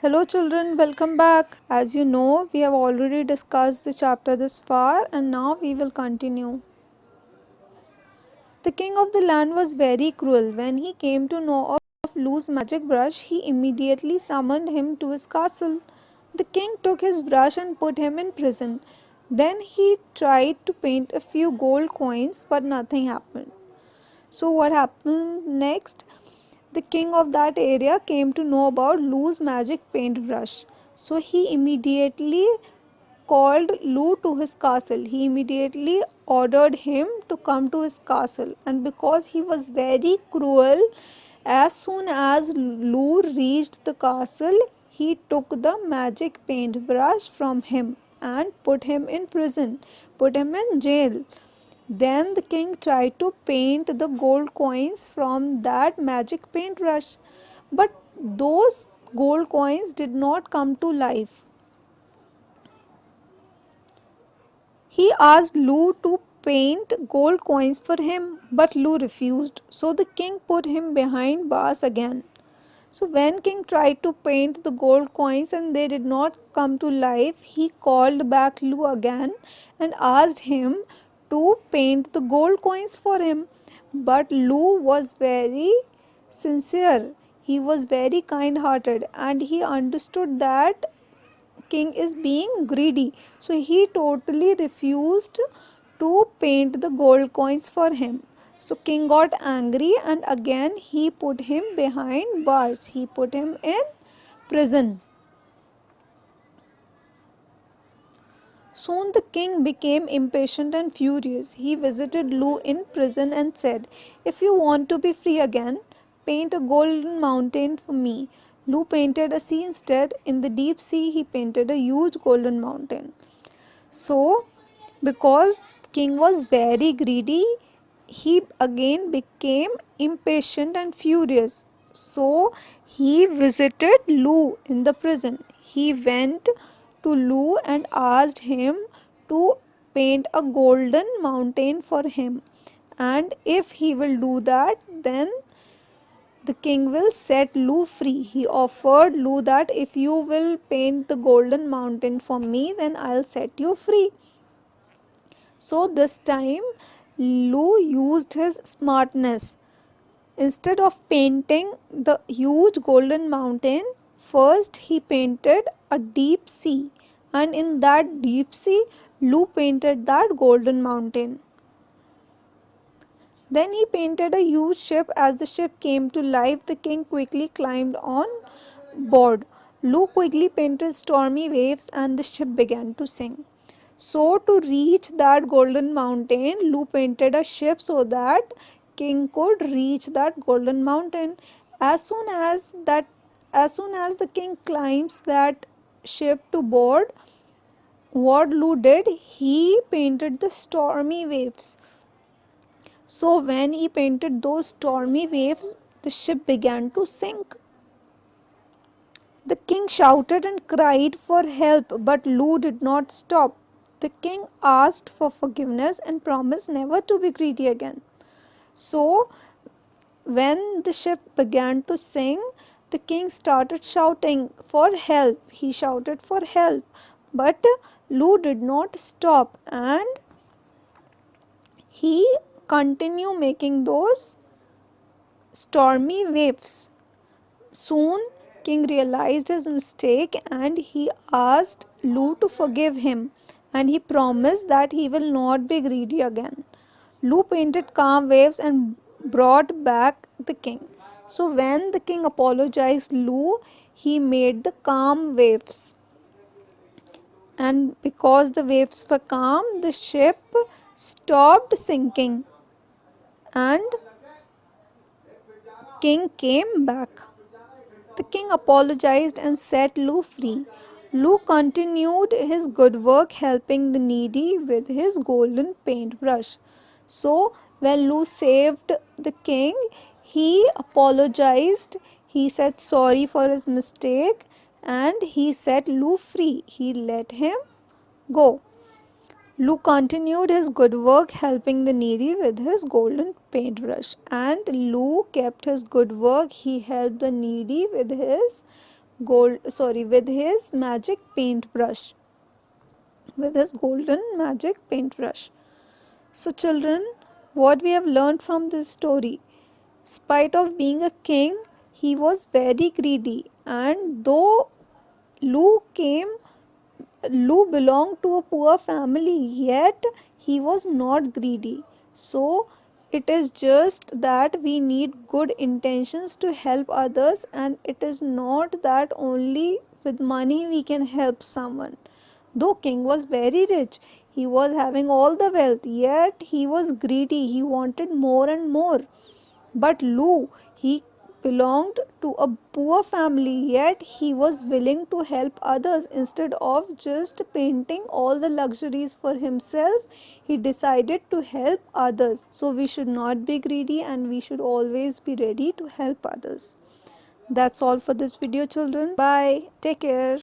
Hello children, welcome back. As you know, we have already discussed the chapter this far and now we will continue. The king of the land was very cruel. When he came to know of Lu's magic brush, he immediately summoned him to his castle. The king took his brush and put him in prison. Then he tried to paint a few gold coins, but nothing happened. So, what happened next? The king of that area came to know about Lu's magic paintbrush. So he immediately called Lu to his castle. He immediately ordered him to come to his castle. And because he was very cruel, as soon as Lu reached the castle, he took the magic paintbrush from him and put him in prison, put him in jail. Then the king tried to paint the gold coins from that magic paintbrush, but those gold coins did not come to life. He asked Lu to paint gold coins for him, but Lu refused. So the king put him behind bars again. So when king tried to paint the gold coins and they did not come to life, he called back Lu again and asked him to paint the gold coins for him. But Lu was very sincere. He was very kind hearted and he understood that king is being greedy. So he totally refused to paint the gold coins for him. So king got angry and again he put him behind bars. He put him in prison. Soon the king became impatient and furious. He visited Lu in prison and said, "If you want to be free again, paint a golden mountain for me." Lu painted a sea instead. In the deep sea, he painted a huge golden mountain. So, because king was very greedy, he again became impatient and furious. So, he visited Lu in the prison. He went to Lu and asked him to paint a golden mountain for him. And if he will do that, then the king will set Lu free. He offered Lu that if you will paint the golden mountain for me, then I'll set you free. So this time Lu used his smartness. Instead of painting the huge golden mountain, first he painted a deep sea, and in that deep sea, Lu painted that golden mountain. Then he painted a huge ship. As the ship came to life, the king quickly climbed on board. Lu quickly painted stormy waves, and the ship began to sink. So to reach that golden mountain, Lu painted a ship so that king could reach that golden mountain. As soon as that as soon as the king climbs that ship to board, what Lu did, he painted the stormy waves. So when he painted those stormy waves, the ship began to sink. The king shouted and cried for help, but Lu did not stop. The king asked for forgiveness and promised never to be greedy again. So, when the ship began to sink, the king started shouting for help. He shouted for help, but Lu did not stop and he continued making those stormy waves. Soon, king realized his mistake and he asked Lu to forgive him and he promised that he will not be greedy again. Lu painted calm waves and brought back the king. So when the king apologized Lu, he made the calm waves. And because the waves were calm, the ship stopped sinking and king came back. The king apologized and set Lu free. Lu continued his good work helping the needy with his golden paintbrush. So, when Lu saved the king, he apologized, he said sorry for his mistake, and he set Lu free. He let him go. Lu continued his good work helping the needy with his golden paintbrush. And Lu kept his good work. He helped the needy with his with his magic paintbrush, with his golden magic paintbrush. So children, what we have learned from this story, spite of being a king, he was very greedy, and though Lu came Lu belonged to a poor family, yet he was not greedy. So it is just that we need good intentions to help others, and it is not that only with money we can help someone. Though king was very rich, he was having all the wealth, yet he was greedy. He wanted more and more. But Lu, he belonged to a poor family, yet he was willing to help others. Instead of just painting all the luxuries for himself, he decided to help others. So we should not be greedy, and we should always be ready to help others. That's all for this video, children. Bye. Take care.